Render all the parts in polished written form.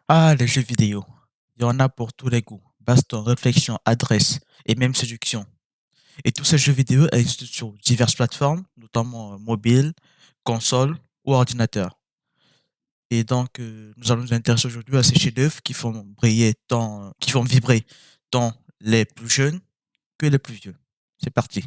Ah, les jeux vidéo. Il y en a pour tous les goûts. Baston, réflexion, adresse et même séduction. Et tous ces jeux vidéo existent sur diverses plateformes, notamment mobile, console ou ordinateur. Et donc, nous allons nous intéresser aujourd'hui à ces chefs-d'œuvre qui font vibrer tant les plus jeunes que les plus vieux. C'est parti.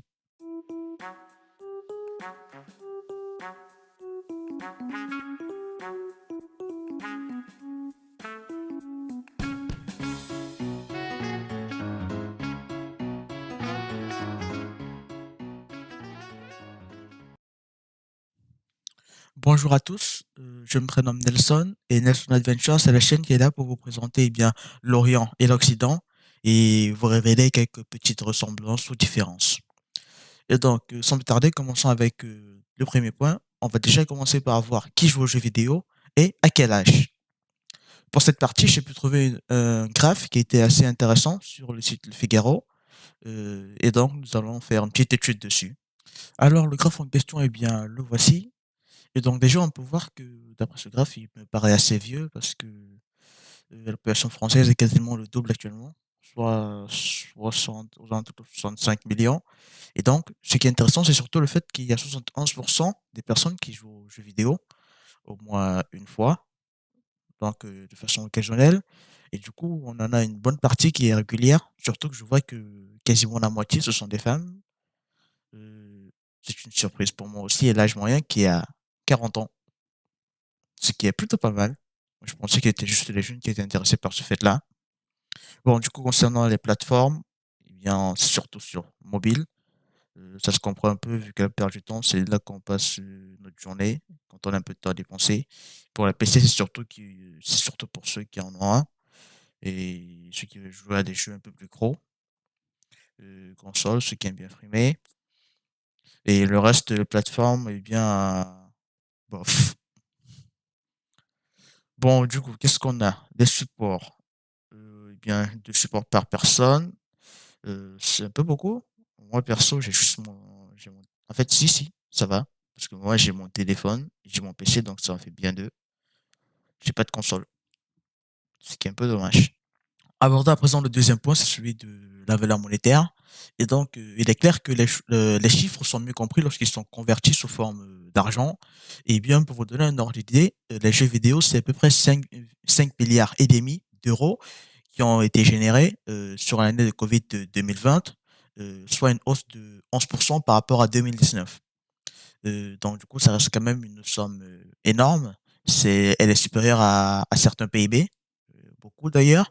Bonjour à tous, je me prénomme Nelson et Nelson Adventure, c'est la chaîne qui est là pour vous présenter l'Orient et l'Occident et vous révéler quelques petites ressemblances ou différences. Et donc, sans plus tarder, commençons avec le premier point. On va déjà commencer par voir qui joue aux jeux vidéo et à quel âge. Pour cette partie, j'ai pu trouver un graphe qui était assez intéressant sur le site Le Figaro. Et donc, nous allons faire une petite étude dessus. Alors, le graphe en question, le voici. Et donc, déjà, on peut voir que, d'après ce graphe, il me paraît assez vieux parce que la population française est quasiment le double actuellement, soit 60, aux alentours de 65 millions. Et donc, ce qui est intéressant, c'est surtout le fait qu'il y a 71% des personnes qui jouent aux jeux vidéo au moins une fois, donc de façon occasionnelle. Et du coup, on en a une bonne partie qui est régulière, surtout que je vois que quasiment la moitié, ce sont des femmes. Euh, c'est une surprise pour moi aussi, et l'âge moyen qui est à 40 ans, ce qui est plutôt pas mal. Je pensais qu'il était juste les jeunes qui étaient intéressés par ce fait-là. Bon, du coup, concernant les plateformes, c'est surtout sur mobile. Ça se comprend un peu vu qu'à la plupart du temps, c'est là qu'on passe notre journée, quand on a un peu de temps à dépenser. Pour la PC, c'est surtout pour ceux qui en ont un et ceux qui veulent jouer à des jeux un peu plus gros. Console, ceux qui aiment bien frimer. Et le reste de plateforme, bof. Bon, du coup, qu'est-ce qu'on a? Des supports. Des supports par personne. C'est un peu beaucoup. Moi, perso, en fait, si, ça va. Parce que moi, j'ai mon téléphone, j'ai mon PC, donc ça en fait bien deux. J'ai pas de console, ce qui est un peu dommage. Abordons à présent le deuxième point, c'est celui de la valeur monétaire. Et donc, il est clair que les chiffres sont mieux compris lorsqu'ils sont convertis sous forme d'argent. Et bien, pour vous donner un ordre d'idée, les jeux vidéo, c'est à peu près 5 milliards et demi d'euros qui ont été générés sur l'année de Covid de 2020, soit une hausse de 11% par rapport à 2019. Donc, du coup, ça reste quand même une somme énorme. Elle est supérieure à certains PIB, beaucoup d'ailleurs.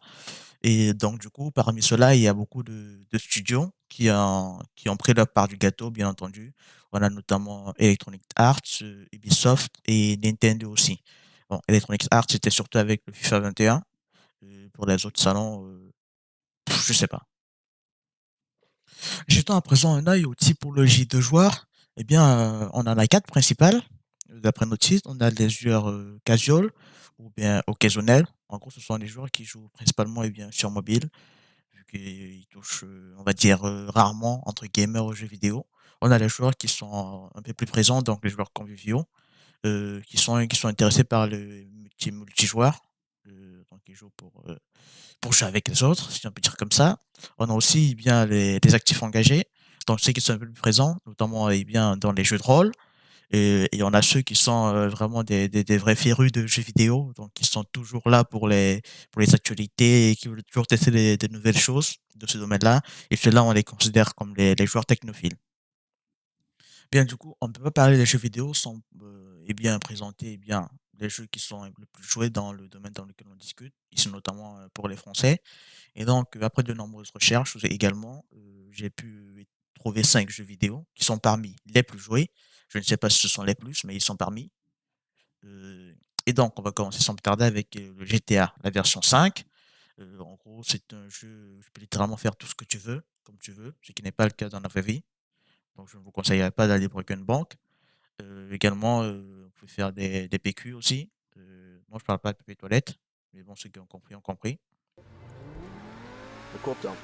Et donc, du coup, parmi ceux-là, il y a beaucoup de studios qui ont pris leur part du gâteau, bien entendu. On a notamment Electronic Arts, Ubisoft et Nintendo aussi. Bon, Electronic Arts, c'était surtout avec le FIFA 21. Pour les autres salons, je sais pas. Jetant à présent un œil aux typologies de joueurs, on en a quatre principales. D'après notre site, on a les joueurs casual ou bien occasionnels. En gros, ce sont les joueurs qui jouent principalement sur mobile, vu qu'ils touchent, on va dire, rarement entre gamers aux jeux vidéo. On a les joueurs qui sont un peu plus présents, donc les joueurs conviviaux, qui sont intéressés par le multijoueur, donc ils jouent pour jouer avec les autres, si on peut dire comme ça. On a aussi les actifs engagés, donc ceux qui sont un peu plus présents, notamment dans les jeux de rôle. Et on a ceux qui sont vraiment des vrais férus de jeux vidéo, donc qui sont toujours là pour les actualités et qui veulent toujours tester des nouvelles choses de ce domaine-là. Et ceux-là, on les considère comme les joueurs technophiles. Bien, du coup, on ne peut pas parler des jeux vidéo sans présenter les jeux qui sont le plus joués dans le domaine dans lequel on discute, ici notamment pour les Français. Et donc, après de nombreuses recherches également, j'ai pu trouver 5 jeux vidéo qui sont parmi les plus joués. Je ne sais pas si ce sont les plus, mais ils sont parmi. Heu et donc on va commencer sans plus tarder avec, le GTA, la version 5. En gros, c'est un jeu où tu peux littéralement faire tout ce que tu veux, comme tu veux, ce qui n'est pas le cas dans la vraie vie. Donc je ne vous conseillerais pas d'aller braquer une banque. Également, vous pouvez faire des PQ aussi. Moi je parle pas de papier toilette, mais bon, ceux qui ont compris ont compris. À court terme.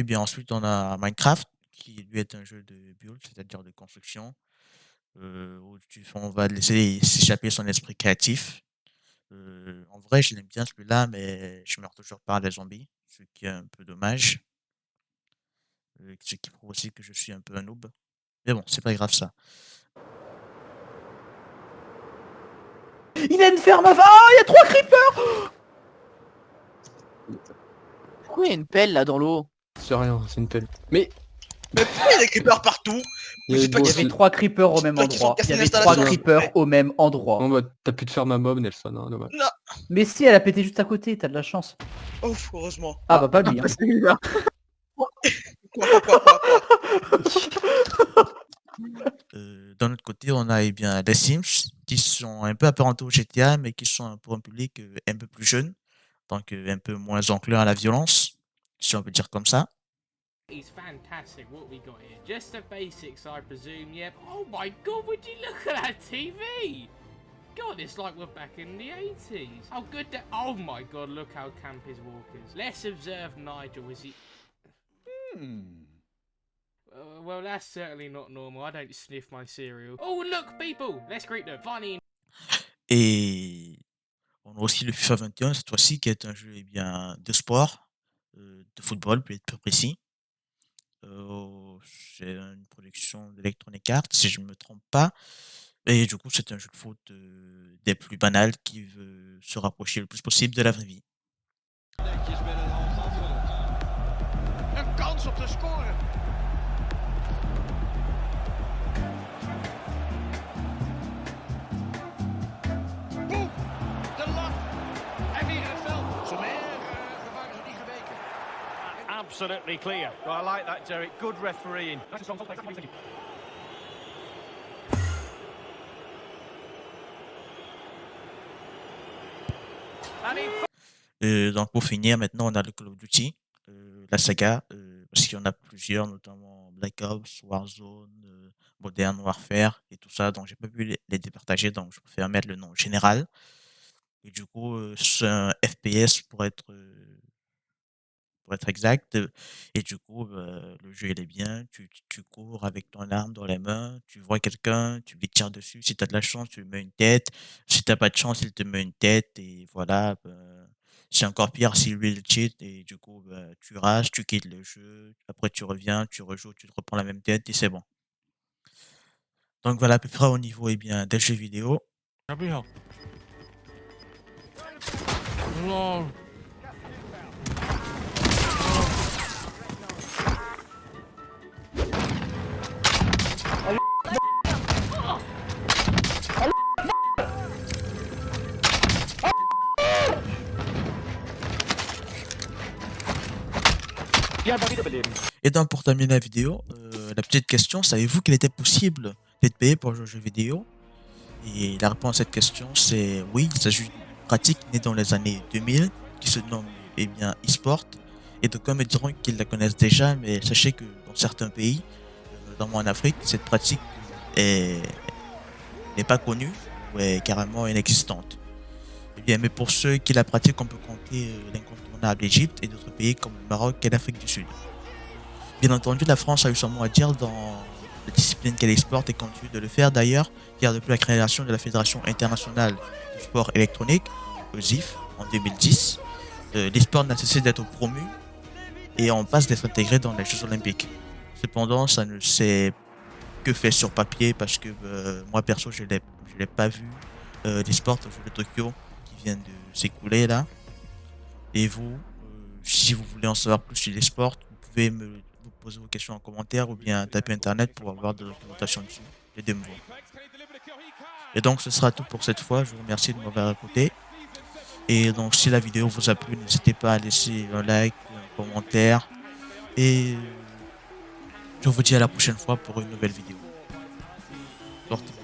Et bien ensuite, on a Minecraft, qui lui est un jeu de build, c'est-à-dire de construction, où on va laisser s'échapper son esprit créatif. En vrai, je l'aime bien celui-là, mais je meurs toujours par les zombies, ce qui est un peu dommage. Ce qui prouve aussi que je suis un peu un noob. Mais bon, c'est pas grave ça. Il a une ferme à... Ah, il y a 3 creepers. Pourquoi il y a une pelle là dans l'eau? C'est rien, c'est une pelle. Mais Mais pourquoi il y a des creepers partout? il y avait C'est pas beau, Il y qu'ils avait sont- 3 creepers au même pas qu'ils sont endroit. Il y cassés avait l'installation, 3 s'il vous creepers plaît. au même endroit. bon, bah, t'as plus de ferme à mob, Nelson, hein, dommage. Non. Mais si, elle a pété juste à côté, t'as de la chance. Oh, heureusement. Ah bah pas lui. Hein. Quoi. D'un autre côté, on a bien les Sims, qui sont un peu apparentés au GTA, mais qui sont pour un public un peu plus jeune, donc un peu moins enclin à la violence, si on peut dire comme ça. It's fantastic what we got here. Just the basics, I presume, yep. Oh my god, would you look at that TV? God, it's like we're back in the 80s. Oh, good. Oh my god, look how camp his walkers. Let's observe Nigel. Is he. Well, that's certainly not normal. I don't sniff my cereal. Oh, look, people! Let's greet them. Funny. Et on a aussi le FIFA 21, cette fois-ci, qui est un jeu de sport, de football, pour être plus précis. C'est une production d'Electronic Arts, si je ne me trompe pas. Et du coup, c'est un jeu de foot des plus banals qui veut se rapprocher le plus possible de la vraie vie. Een kans op te scoren. Boem! De lat. En weer in het veld. Zo meer gevaar is er niet geweken. Absolutely clear. I like that, Derek. Good refereeing. And in Donc pour finir, maintenant, on a le Call of Duty, la saga, parce qu'il y en a plusieurs, notamment Black Ops, Warzone, Modern Warfare et tout ça. Donc j'ai pas pu les départager, donc je préfère mettre le nom général. Et du coup, c'est un FPS pour être exact. Et du coup, le jeu il est bien. Tu cours avec ton arme dans les mains, tu vois quelqu'un, tu lui tires dessus. Si tu as de la chance, tu lui mets une tête. Si t'as pas de chance, il te met une tête. Et voilà. C'est encore pire si lui il cheat. Et du coup, tu rages, tu quittes le jeu. Après, tu reviens, tu rejoues, tu te reprends la même tête et c'est bon. Donc voilà à peu près au niveau des jeux vidéo. Et donc pour terminer la vidéo, la petite question, savez-vous qu'il était possible d'être payé pour jouer aux jeux vidéo? Et la réponse à cette question, c'est oui, il s'agit d'une pratique née dans les années 2000 qui se nomme e-sport. Et d'aucuns me diront qu'ils la connaissent déjà, mais sachez que dans certains pays, notamment en Afrique, cette pratique n'est pas connue ou est carrément inexistante. Eh bien, mais pour ceux qui la pratiquent, on peut compter l'incontournable Égypte et d'autres pays comme le Maroc et l'Afrique du Sud. Bien entendu, la France a eu son mot à dire dans la discipline qu'elle exporte et continue de le faire d'ailleurs, car depuis la création de la Fédération internationale du sport électronique, ESIF, en 2010, l'e-sport n'a cessé d'être promu et on passe d'être intégré dans les Jeux Olympiques. Cependant, ça ne s'est que fait sur papier parce que moi perso, je l'ai pas vu l'e-sport au Jeux de Tokyo qui vient de s'écouler là. Et vous, si vous voulez en savoir plus sur l'e-sport, vous pouvez vous poser vos questions en commentaire ou bien taper internet pour avoir de la documentation dessus et de me voir. Et donc ce sera tout pour cette fois, je vous remercie de m'avoir écouté. Et donc si la vidéo vous a plu, n'hésitez pas à laisser un like, un commentaire. Et je vous dis à la prochaine fois pour une nouvelle vidéo. Portez-vous